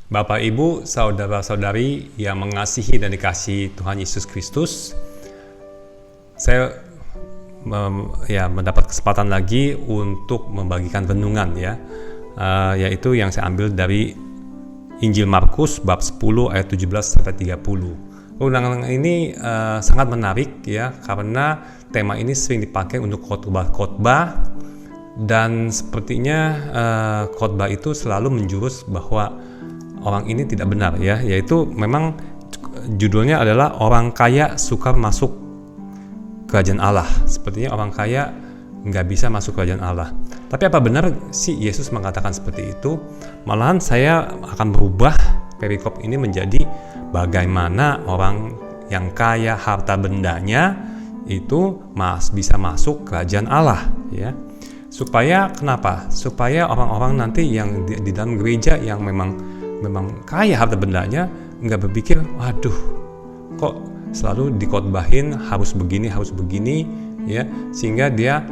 Bapak, Ibu, saudara-saudari yang mengasihi dan dikasihi Tuhan Yesus Kristus, saya mendapat kesempatan lagi untuk membagikan renungan yaitu yang saya ambil dari Injil Markus bab 10 ayat 17 sampai 30. Renungan ini sangat menarik karena tema ini sering dipakai untuk khotbah dan sepertinya khotbah itu selalu menjurus bahwa orang ini tidak benar yaitu memang judulnya adalah orang kaya suka masuk kerajaan Allah. Sepertinya orang kaya nggak bisa masuk kerajaan Allah. Tapi apa benar sih Yesus mengatakan seperti itu? Malahan saya akan berubah perikop ini menjadi bagaimana orang yang kaya harta bendanya itu bisa masuk kerajaan Allah Supaya kenapa? Supaya orang-orang nanti yang di dalam gereja yang memang kaya harta bendanya nggak berpikir, waduh, kok selalu dikhotbahin harus begini sehingga dia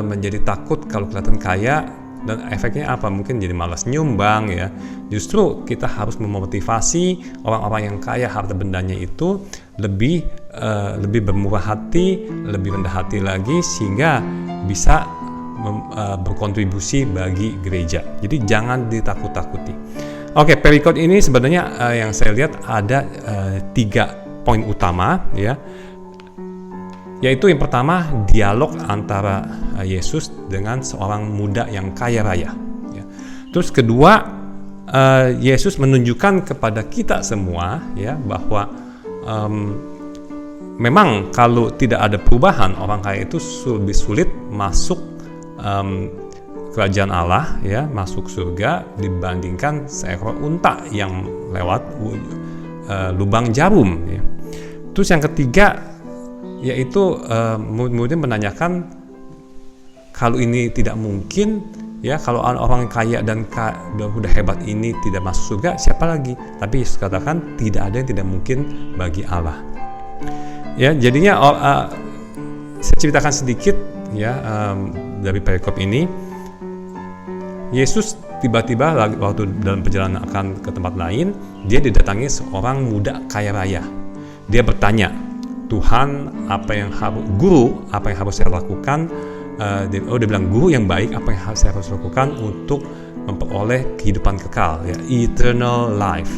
menjadi takut kalau kelihatan kaya, dan efeknya apa? Mungkin jadi malas nyumbang Justru kita harus memotivasi orang-orang yang kaya harta bendanya itu lebih bermurah hati, lebih rendah hati lagi, sehingga bisa berkontribusi bagi gereja. Jadi jangan ditakut-takuti. Oke, perikop ini sebenarnya yang saya lihat ada 3 poin utama yaitu yang pertama, dialog antara Yesus dengan seorang muda yang kaya raya. Terus kedua, Yesus menunjukkan kepada kita semua bahwa memang kalau tidak ada perubahan, orang kaya itu lebih sulit masuk kerajaan Allah masuk surga dibandingkan seekor unta yang lewat lubang jarum Terus yang ketiga yaitu murid-muridnya menanyakan, kalau ini tidak mungkin kalau orang kaya dan udah hebat ini tidak masuk surga, siapa lagi? Tapi Yesus katakan tidak ada yang tidak mungkin bagi Allah. Jadinya saya ceritakan sedikit dari perikop ini. Yesus tiba-tiba waktu dalam perjalanan akan ke tempat lain, dia didatangi seorang muda kaya raya. Dia bertanya, Tuhan, Guru, apa yang harus saya lakukan? Dia bilang, Guru yang baik, apa yang saya harus lakukan untuk memperoleh kehidupan kekal, eternal life.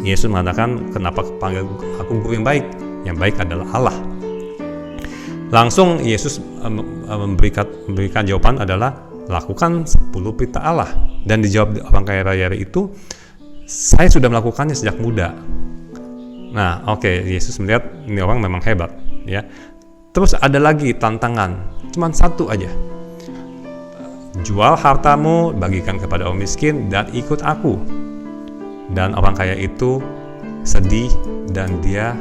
Yesus mengatakan, kenapa panggil aku Guru yang baik? Yang baik adalah Allah. Langsung Yesus memberikan jawaban adalah, lakukan 10 perintah Allah. Dan dijawab orang kaya raya itu, saya sudah melakukannya sejak muda. Nah, Yesus melihat ini orang memang hebat Terus ada lagi tantangan, cuman satu aja. Jual hartamu, bagikan kepada orang miskin, dan ikut aku. Dan orang kaya itu sedih dan dia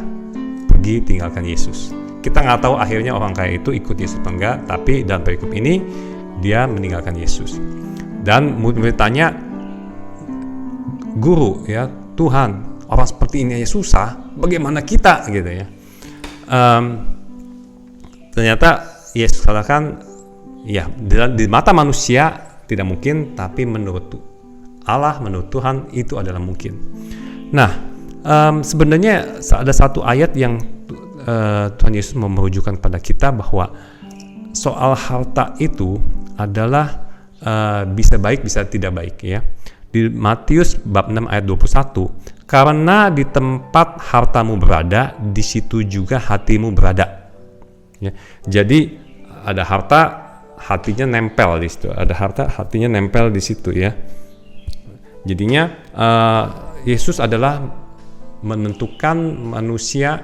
pergi tinggalkan Yesus. Kita nggak tahu akhirnya orang kaya itu ikut Yesus atau enggak, tapi dalam perikop ini dia meninggalkan Yesus. Dan murid tanya, Guru Tuhan, orang seperti ini aja susah, bagaimana kita ternyata Yesus katakan, di mata manusia tidak mungkin, tapi menurut Allah, menurut Tuhan itu adalah mungkin. Nah, sebenarnya ada satu ayat yang Tuhan Yesus merujukan kepada kita bahwa soal harta itu adalah bisa baik bisa tidak baik Di Matius bab 6 ayat 21, karena di tempat hartamu berada, di situ juga hatimu berada. Jadi ada harta, hatinya nempel di situ. Ada harta, hatinya nempel di situ Jadinya Yesus adalah menentukan manusia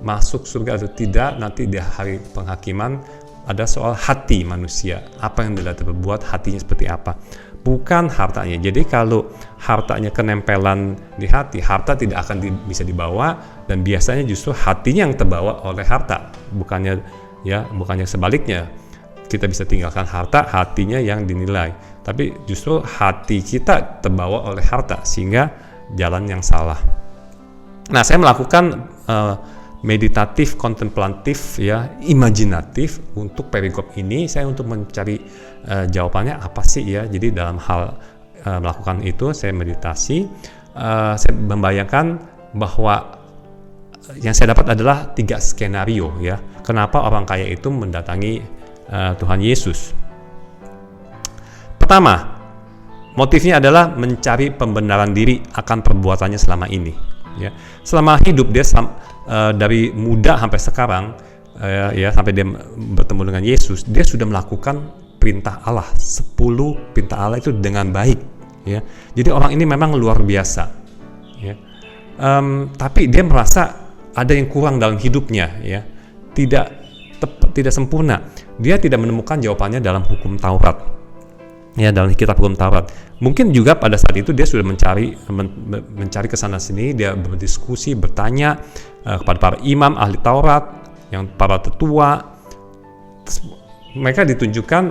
masuk surga atau tidak nanti di hari penghakiman. Ada soal hati manusia, apa yang dia berbuat, hatinya seperti apa, bukan hartanya. Jadi kalau hartanya kenempelan di hati, harta tidak akan bisa dibawa, dan biasanya justru hatinya yang terbawa oleh harta, bukannya sebaliknya. Kita bisa tinggalkan harta, hatinya yang dinilai, tapi justru hati kita terbawa oleh harta sehingga jalan yang salah. Nah, saya melakukan meditatif, kontemplatif, imajinatif untuk perikop ini. Saya untuk mencari jawabannya apa sih Jadi dalam hal melakukan itu, saya meditasi, saya membayangkan bahwa yang saya dapat adalah 3 skenario ya. Kenapa orang kaya itu mendatangi Tuhan Yesus? Pertama, motifnya adalah mencari pembenaran diri akan perbuatannya selama ini. Ya, selama hidup dia dari muda sampai sekarang, ya sampai dia bertemu dengan Yesus, dia sudah melakukan perintah Allah, 10 perintah Allah itu dengan baik. Ya, jadi orang ini memang luar biasa. Ya, tapi dia merasa ada yang kurang dalam hidupnya, ya, tidak sempurna. Dia tidak menemukan jawabannya dalam hukum Taurat, ya, dalam kitab hukum Taurat. Mungkin juga pada saat itu dia sudah mencari kesana sini, dia berdiskusi, bertanya kepada para imam ahli Taurat, yang para tetua. Mereka ditunjukkan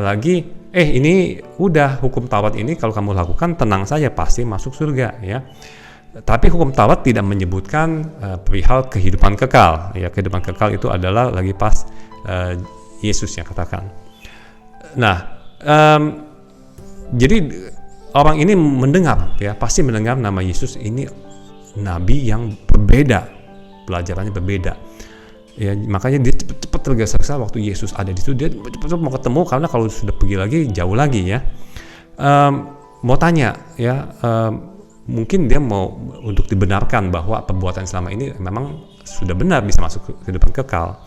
lagi, ini udah hukum Taurat ini kalau kamu lakukan tenang saja pasti masuk surga, ya. Tapi hukum Taurat tidak menyebutkan perihal kehidupan kekal. Ya, kehidupan kekal itu adalah lagi pas Yesus yang katakan. Nah, jadi orang ini mendengar, ya, pasti mendengar nama Yesus ini nabi yang berbeda, pelajarannya berbeda. Ya, makanya dia cepat tergesa-gesa waktu Yesus ada di situ, dia cepat mau ketemu karena kalau sudah pergi lagi jauh lagi, ya. Mau tanya, ya. Mungkin dia mau untuk dibenarkan bahwa perbuatan selama ini memang sudah benar bisa masuk ke kehidupan kekal.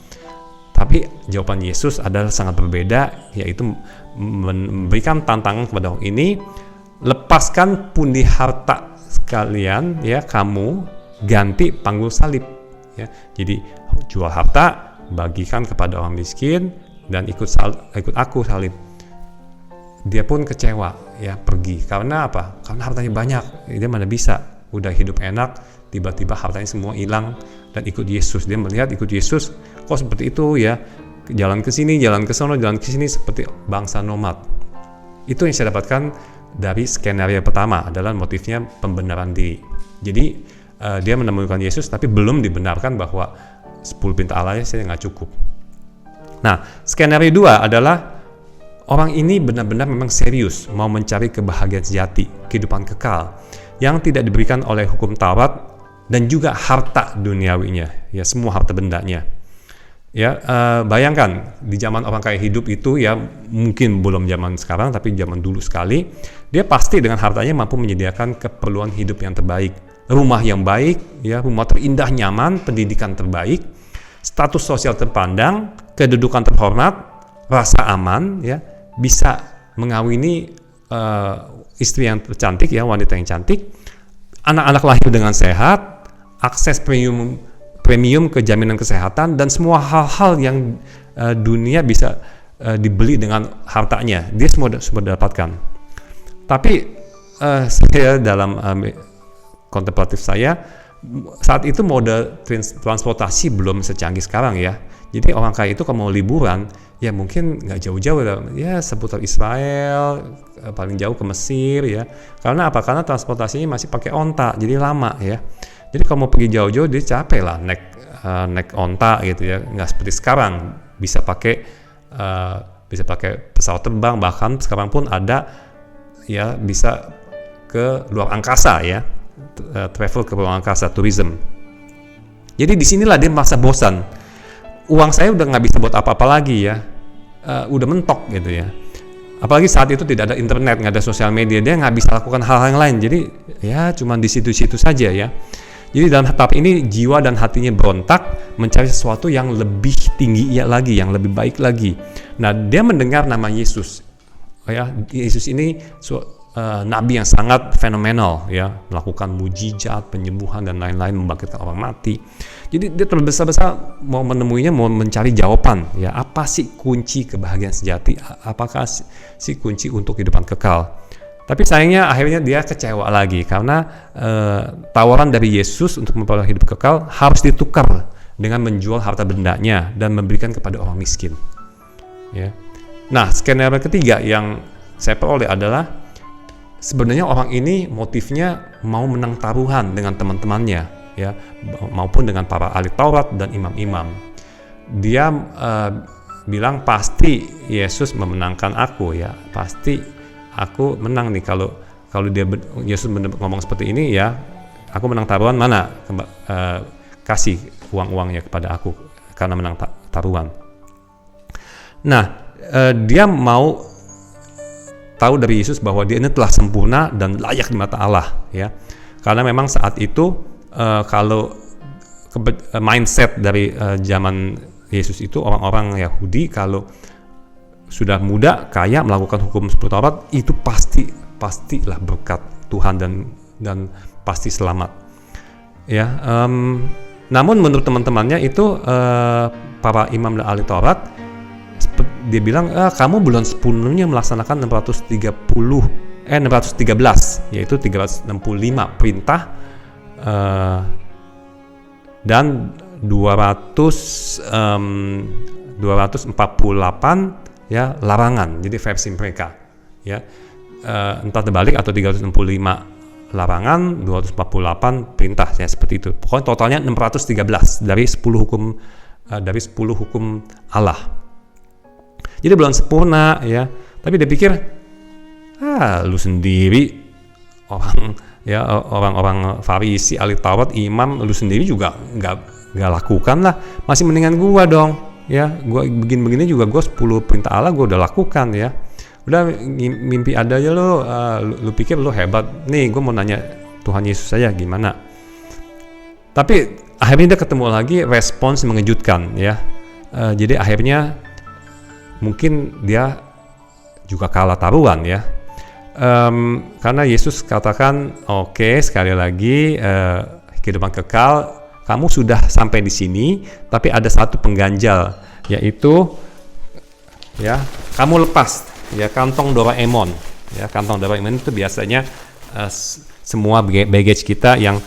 Tapi jawaban Yesus adalah sangat berbeda, yaitu memberikan tantangan kepada orang ini, lepaskan pundi harta sekalian, ya, kamu ganti panggul salib, ya. Jadi jual harta, bagikan kepada orang miskin, dan ikut aku salib. Dia pun kecewa, ya, pergi. Karena apa? Karena hartanya banyak. Dia mana bisa, udah hidup enak, tiba-tiba hartanya semua hilang dan ikut Yesus. Dia melihat ikut Yesus, kok seperti itu, ya, jalan ke sini, jalan ke sana, jalan ke sini seperti bangsa nomad. Itu yang saya dapatkan dari skenario pertama, adalah motifnya pembenaran diri. Jadi dia menemukan Yesus tapi belum dibenarkan bahwa 10 perintah Allahnya saya nggak cukup. Nah, skenario 2 adalah orang ini benar-benar memang serius mau mencari kebahagiaan sejati, kehidupan kekal yang tidak diberikan oleh hukum Taurat dan juga harta duniawinya, ya, semua harta bendanya. Ya, bayangkan di zaman orang kaya hidup itu, ya, mungkin belum zaman sekarang tapi zaman dulu sekali, dia pasti dengan hartanya mampu menyediakan keperluan hidup yang terbaik, rumah yang baik, ya, rumah terindah nyaman, pendidikan terbaik, status sosial terpandang, kedudukan terhormat, rasa aman, ya, bisa mengawini istri yang cantik, ya, wanita yang cantik, anak-anak lahir dengan sehat, akses premium ke jaminan kesehatan, dan semua hal-hal yang dunia bisa dibeli dengan hartanya, dia semua dapatkan. Tapi saya dalam kontemplatif saya, saat itu mode transportasi belum secanggih sekarang, ya. Jadi orang kaya itu kalau mau liburan, ya mungkin nggak jauh-jauh, ya, seputar Israel, paling jauh ke Mesir, ya. Karena apa? Karena transportasinya masih pakai onta, jadi lama, ya. Jadi kalau mau pergi jauh-jauh dia capek lah naik onta gitu, ya. Nggak seperti sekarang bisa pakai pesawat terbang, bahkan sekarang pun ada, ya, bisa ke luar angkasa, ya, travel ke luar angkasa, tourism. Jadi disinilah dia merasa bosan. Uang saya udah nggak bisa buat apa-apa lagi, ya, udah mentok gitu, ya. Apalagi saat itu tidak ada internet, nggak ada sosial media, dia nggak bisa lakukan hal-hal yang lain. Jadi, ya, cuma di situ-situ saja, ya. Jadi dalam tahap ini jiwa dan hatinya berontak mencari sesuatu yang lebih tinggi lagi, yang lebih baik lagi. Nah, dia mendengar nama Yesus, ya. Yesus ini nabi yang sangat fenomenal, ya, melakukan mujizat, penyembuhan dan lain-lain, membangkitkan orang mati. Jadi dia terbesar-besar mau menemuinya, mau mencari jawaban, ya, apa sih kunci kebahagiaan sejati, apakah sih kunci untuk kehidupan kekal. Tapi sayangnya akhirnya dia kecewa lagi karena tawaran dari Yesus untuk memperoleh hidup kekal harus ditukar dengan menjual harta bendanya dan memberikan kepada orang miskin, ya. Nah, skenario ketiga yang saya peroleh adalah sebenarnya orang ini motifnya mau menang taruhan dengan teman-temannya, ya, maupun dengan para ahli Taurat dan imam-imam. Dia bilang pasti Yesus memenangkan aku, ya, pasti aku menang nih kalau kalau Yesus ngomong seperti ini, ya aku menang taruhan, mana kasih uang-uangnya kepada aku karena menang taruhan. Nah, dia mau tahu dari Yesus bahwa dia ini telah sempurna dan layak di mata Allah, ya. Karena memang saat itu kalau mindset dari zaman Yesus itu, orang-orang Yahudi kalau sudah muda, kaya, melakukan hukum 10 Taurat, itu pastilah berkat Tuhan dan pasti selamat. Ya, namun menurut teman-temannya itu para imam dan ahli Taurat, dia bilang kamu belum sepenuhnya melaksanakan 613, yaitu 365 perintah dan 248 ya larangan. Jadi versi mereka, ya, entah terbalik atau 365 larangan, 248 perintah, ya seperti itu. Pokoknya totalnya 613 dari 10 hukum Allah. Jadi belum sempurna, ya. Tapi dia pikir, lu sendiri orang-orang Farisi, ahli Taurat, imam, lu sendiri juga nggak lakukan lah. Masih mendingan gua dong, ya. Gua begini juga, gua 10 perintah Allah gua udah lakukan, ya. Udah mimpi ada aja lu pikir lu hebat. Nih gua mau nanya Tuhan Yesus saya gimana. Tapi akhirnya dia ketemu lagi respons mengejutkan, ya. Jadi akhirnya mungkin dia juga kalah taruhan, ya. Karena Yesus katakan, oke, sekali lagi kehidupan kekal kamu sudah sampai di sini, tapi ada satu pengganjal, yaitu ya kamu lepas ya kantong Doraemon. Ya, kantong Doraemon itu biasanya semua baggage kita yang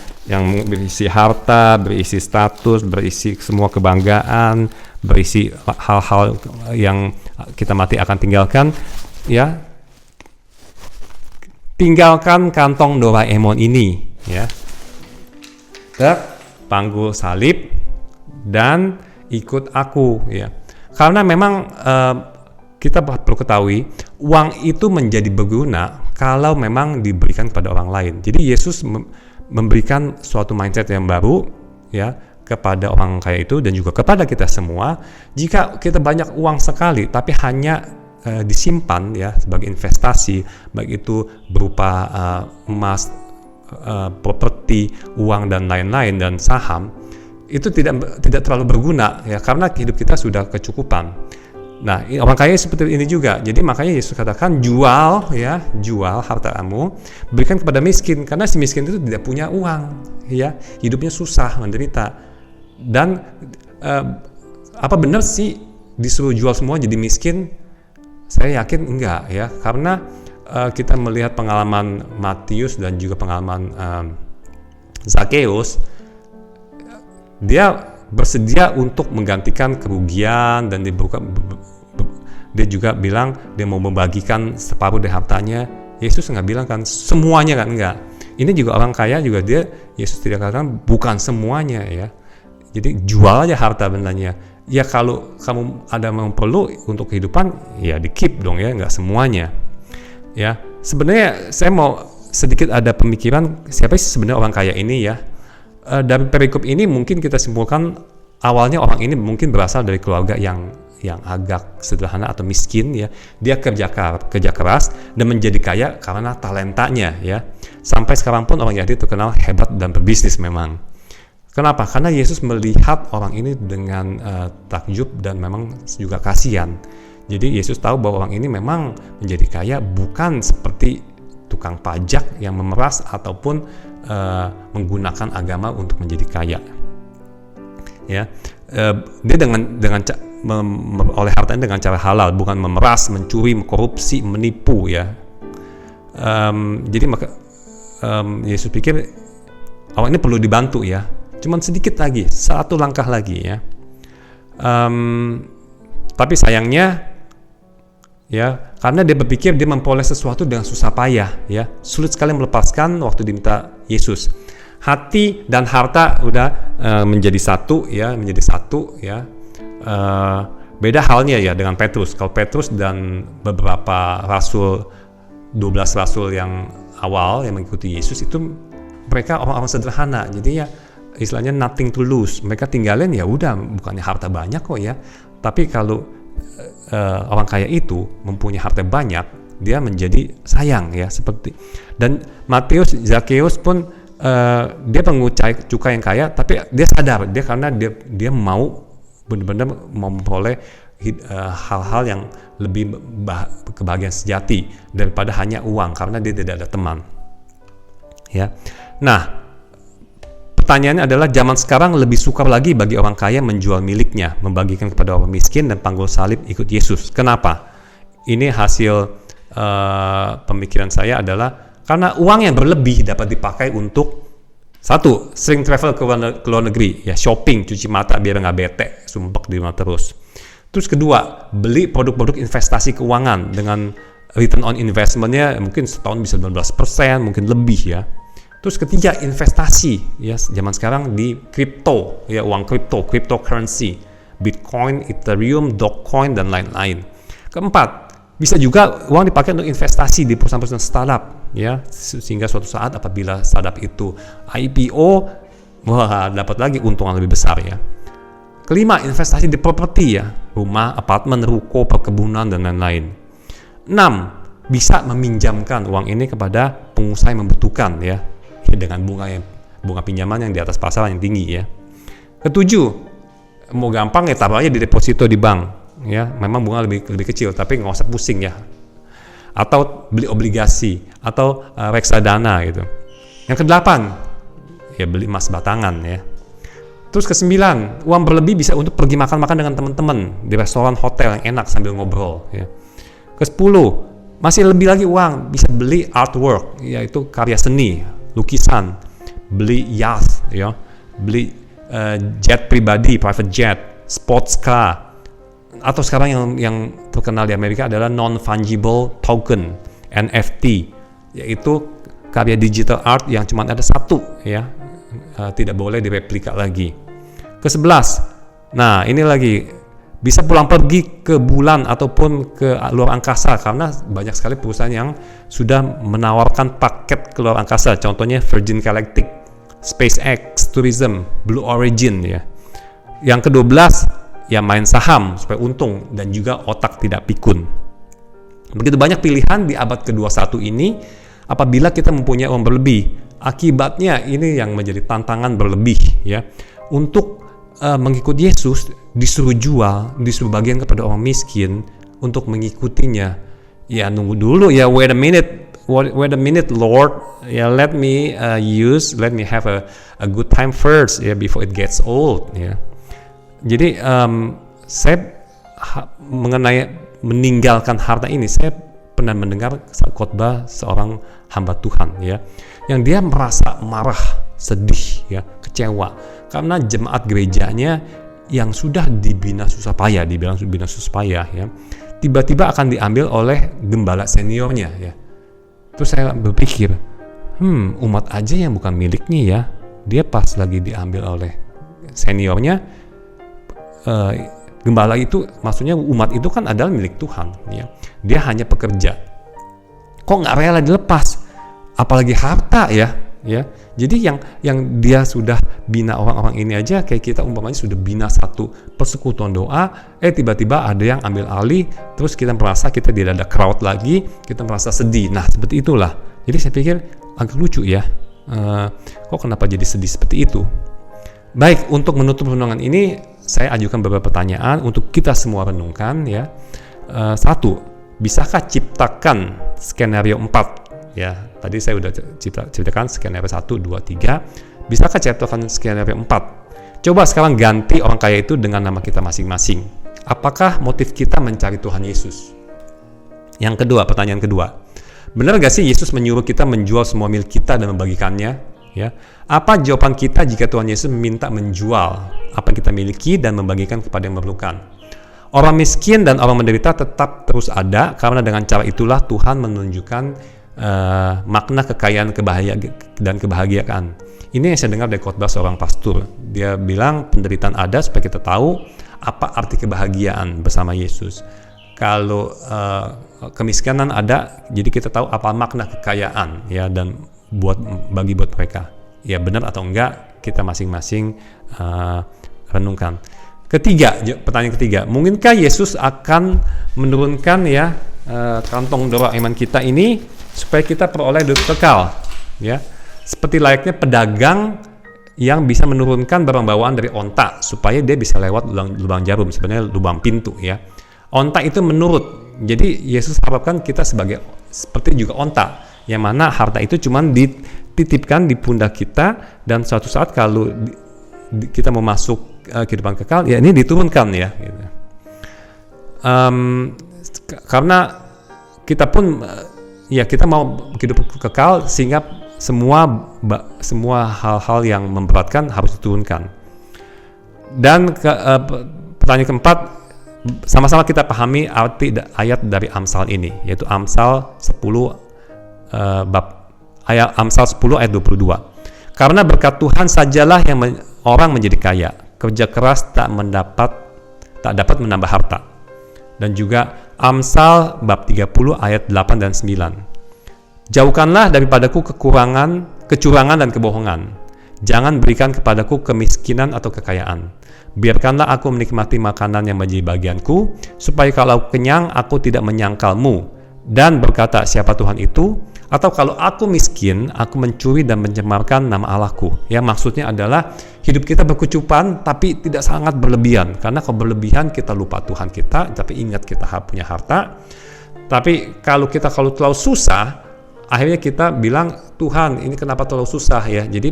berisi harta, berisi status, berisi semua kebanggaan, berisi hal-hal yang kita mati akan tinggalkan, ya. Tinggalkan kantong Doraemon ini, ya. Panggul salib dan ikut aku, ya. Karena memang kita perlu ketahui, uang itu menjadi berguna kalau memang diberikan kepada orang lain. Jadi Yesus memberikan suatu mindset yang baru, ya, kepada orang kaya itu dan juga kepada kita semua. Jika kita banyak uang sekali tapi hanya disimpan, ya, sebagai investasi, baik itu berupa emas, properti, uang dan lain-lain, dan saham, itu tidak terlalu berguna, ya, karena hidup kita sudah kecukupan. Nah, orang kaya seperti ini juga. Jadi makanya Yesus katakan jual hartamu, berikan kepada miskin, karena si miskin itu tidak punya uang, ya, hidupnya susah, menderita. Dan apa benar sih disuruh jual semua jadi miskin? Saya yakin enggak, ya, karena kita melihat pengalaman Matius dan juga pengalaman Zakheus. Dia bersedia untuk menggantikan kerugian dan dia juga bilang dia mau membagikan separuh dari hartanya. Yesus nggak bilang kan semuanya, kan, enggak. Ini juga orang kaya juga, Yesus tidak katakan bukan semuanya, ya. Jadi jual aja harta bendanya. Ya kalau kamu ada yang perlu untuk kehidupan, ya di keep dong, ya, nggak semuanya. Ya, sebenarnya saya mau sedikit ada pemikiran siapa sih sebenarnya orang kaya ini, ya. Dari perikop ini mungkin kita simpulkan awalnya orang ini mungkin berasal dari keluarga yang agak sederhana atau miskin, ya. Dia kerja keras dan menjadi kaya karena talentanya, ya. Sampai sekarang pun orang Yahudi terkenal hebat dan berbisnis memang. Kenapa? Karena Yesus melihat orang ini dengan takjub dan memang juga kasihan. Jadi Yesus tahu bahwa orang ini memang menjadi kaya bukan seperti tukang pajak yang memeras ataupun menggunakan agama untuk menjadi kaya. Ya, dia dengan oleh hartanya dengan cara halal, bukan memeras, mencuri, korupsi, menipu, ya. Jadi maka Yesus pikir orang ini perlu dibantu, ya. Cuman sedikit lagi, satu langkah lagi, ya. Tapi sayangnya, ya, karena dia berpikir dia memperoleh sesuatu dengan susah payah, ya, sulit sekali melepaskan waktu diminta Yesus. Hati dan harta udah menjadi satu, ya, beda halnya, ya, dengan Petrus. Kalau Petrus dan beberapa rasul, 12 rasul yang awal yang mengikuti Yesus itu mereka orang-orang sederhana, jadi ya istilahnya nothing to lose. Mereka tinggalin ya udah, bukannya harta banyak kok ya. Tapi kalau orang kaya itu mempunyai harta banyak, dia menjadi sayang ya, seperti. Dan Zakheus pun dia pengucut cukai yang kaya, tapi dia sadar karena dia mau benar-benar memperoleh hal-hal yang lebih kebahagiaan sejati daripada hanya uang, karena dia tidak ada teman. Ya. Nah, pertanyaannya adalah zaman sekarang lebih sukar lagi bagi orang kaya menjual miliknya, membagikan kepada orang miskin dan panggul salib ikut Yesus. Kenapa? Ini hasil pemikiran saya adalah karena uang yang berlebih dapat dipakai untuk satu, sering travel ke luar negeri, ya shopping, cuci mata biar nggak bete, sumpek di rumah terus. Terus kedua, beli produk-produk investasi keuangan dengan return on investment-nya mungkin setahun bisa 12%, mungkin lebih ya. Terus ketiga, investasi ya zaman sekarang di kripto, ya uang kripto, cryptocurrency, Bitcoin, Ethereum, Dogecoin dan lain-lain. Keempat, bisa juga uang dipakai untuk investasi di perusahaan-perusahaan startup ya, sehingga suatu saat apabila startup itu IPO, wah dapat lagi untungan lebih besar ya. Kelima, investasi di properti ya, rumah, apartemen, ruko, perkebunan dan lain-lain. 6, bisa meminjamkan uang ini kepada pengusaha yang membutuhkan ya, dengan bunga pinjaman yang di atas pasar yang tinggi ya. Ketujuh, mau gampang ya taruh aja di deposito di bank ya, memang bunga lebih kecil tapi nggak usah pusing ya. Atau beli obligasi atau reksadana gitu. Yang kedelapan, ya beli emas batangan ya. Terus kesembilan, uang berlebih bisa untuk pergi makan-makan dengan teman-teman di restoran hotel yang enak sambil ngobrol ya. Kesepuluh, masih lebih lagi uang bisa beli artwork, yaitu karya seni, lukisan, beli yacht ya, beli jet pribadi, private jet, sports car, atau sekarang yang terkenal di Amerika adalah non-fungible token, NFT, yaitu karya digital art yang cuma ada satu ya, tidak boleh direplika lagi. Ke-11, nah ini lagi bisa pulang pergi ke bulan ataupun ke luar angkasa, karena banyak sekali perusahaan yang sudah menawarkan paket ke luar angkasa, contohnya Virgin Galactic, SpaceX, Tourism, Blue Origin ya. Yang ke-12, ya main saham supaya untung dan juga otak tidak pikun. Begitu banyak pilihan di abad ke-21 ini apabila kita mempunyai uang berlebih. Akibatnya ini yang menjadi tantangan berlebih ya. Untuk mengikuti Yesus disuruh jual, disuruh bagian kepada orang miskin untuk mengikutinya. Ya nunggu dulu ya, wait a minute Lord, ya let me have a good time first ya, before it gets old ya. Jadi saya mengenai meninggalkan harta ini, saya pernah mendengar khotbah seorang hamba Tuhan ya, yang dia merasa marah, sedih ya, kecewa karena jemaat gerejanya yang sudah dibina susah payah, dibilang bina susah payah ya, tiba-tiba akan diambil oleh gembala seniornya ya. Terus saya berpikir, umat aja yang bukan miliknya ya, dia pas lagi diambil oleh seniornya, gembala itu maksudnya umat itu kan adalah milik Tuhan ya, dia hanya pekerja, kok nggak rela dilepas, apalagi harta ya. Jadi yang dia sudah bina orang-orang ini aja, kayak kita umpamanya sudah bina satu persekutuan doa, tiba-tiba ada yang ambil alih, terus kita merasa kita tidak ada crowd lagi, kita merasa sedih. Nah seperti itulah. Jadi saya pikir agak lucu ya, kok kenapa jadi sedih seperti itu. Baik, untuk menutup renungan ini saya ajukan beberapa pertanyaan untuk kita semua renungkan ya. Satu, bisakah ciptakan skenario 4? Ya, tadi saya udah ceritakan skenario 1, 2, 3. Bisakah ciptakan skenario 4? Coba sekarang ganti orang kaya itu dengan nama kita masing-masing. Apakah motif kita mencari Tuhan Yesus? Yang kedua, pertanyaan kedua. Benar gak sih Yesus menyuruh kita menjual semua milik kita dan membagikannya? Ya. Apa jawaban kita jika Tuhan Yesus meminta menjual apa yang kita miliki dan membagikan kepada yang memerlukan? Orang miskin dan orang menderita tetap terus ada, karena dengan cara itulah Tuhan menunjukkan makna kekayaan dan kebahagiaan. Ini yang saya dengar dari khotbah seorang pastor. Dia bilang penderitaan ada supaya kita tahu apa arti kebahagiaan bersama Yesus. Kalau kemiskinan ada, jadi kita tahu apa makna kekayaan ya, dan buat mereka. Ya benar atau enggak, kita masing-masing renungkan. Pertanyaan ketiga, mungkinkah Yesus akan menurunkan ya kantong doa iman kita ini supaya kita peroleh hidup kekal, ya, seperti layaknya pedagang yang bisa menurunkan barang bawaan dari onta supaya dia bisa lewat lubang jarum, sebenarnya lubang pintu ya. Onta itu menurut, jadi Yesus harapkan kita seperti juga onta, yang mana harta itu cuma dititipkan di pundak kita, dan suatu saat kalau kita mau masuk kehidupan kekal, ya ini diturunkan ya. Gitu. Karena kita pun ya kita mau hidup kekal, sehingga semua hal-hal yang memberatkan harus diturunkan. Dan pertanyaan keempat, sama-sama kita pahami arti ayat dari Amsal ini, yaitu Amsal 10 Amsal 10 ayat 22. Karena berkat Tuhan sajalah yang orang menjadi kaya, kerja keras tak dapat menambah harta. Dan juga Amsal bab 30 ayat 8 dan 9. Jauhkanlah daripadaku kecurangan dan kebohongan. Jangan berikan kepadaku kemiskinan atau kekayaan. Biarkanlah aku menikmati makanan yang menjadi bagianku, supaya kalau kenyang aku tidak menyangkalmu dan berkata siapa Tuhan itu, atau kalau aku miskin aku mencuri dan mencemarkan nama Allahku. Ya, maksudnya adalah hidup kita berkecupan tapi tidak sangat berlebihan, karena kalau berlebihan kita lupa Tuhan kita, tapi ingat kita punya harta. Tapi kalau terlalu susah, akhirnya kita bilang, Tuhan ini kenapa terlalu susah ya. Jadi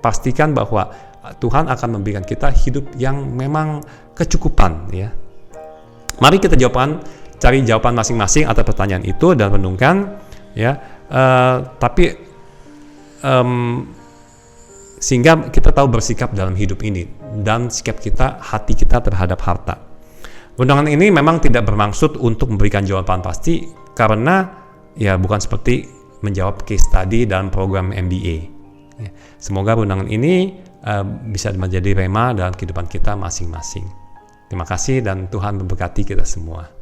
pastikan bahwa Tuhan akan memberikan kita hidup yang memang kecukupan ya. Mari kita cari jawaban masing-masing atas pertanyaan itu dan renungkan ya. Sehingga kita tahu bersikap dalam hidup ini, dan sikap hati kita terhadap harta. Undangan ini memang tidak bermaksud untuk memberikan jawaban pasti, karena ya bukan seperti menjawab case study dalam program MBA. Ya, semoga undangan ini bisa menjadi rema dalam kehidupan kita masing-masing. Terima kasih dan Tuhan memberkati kita semua.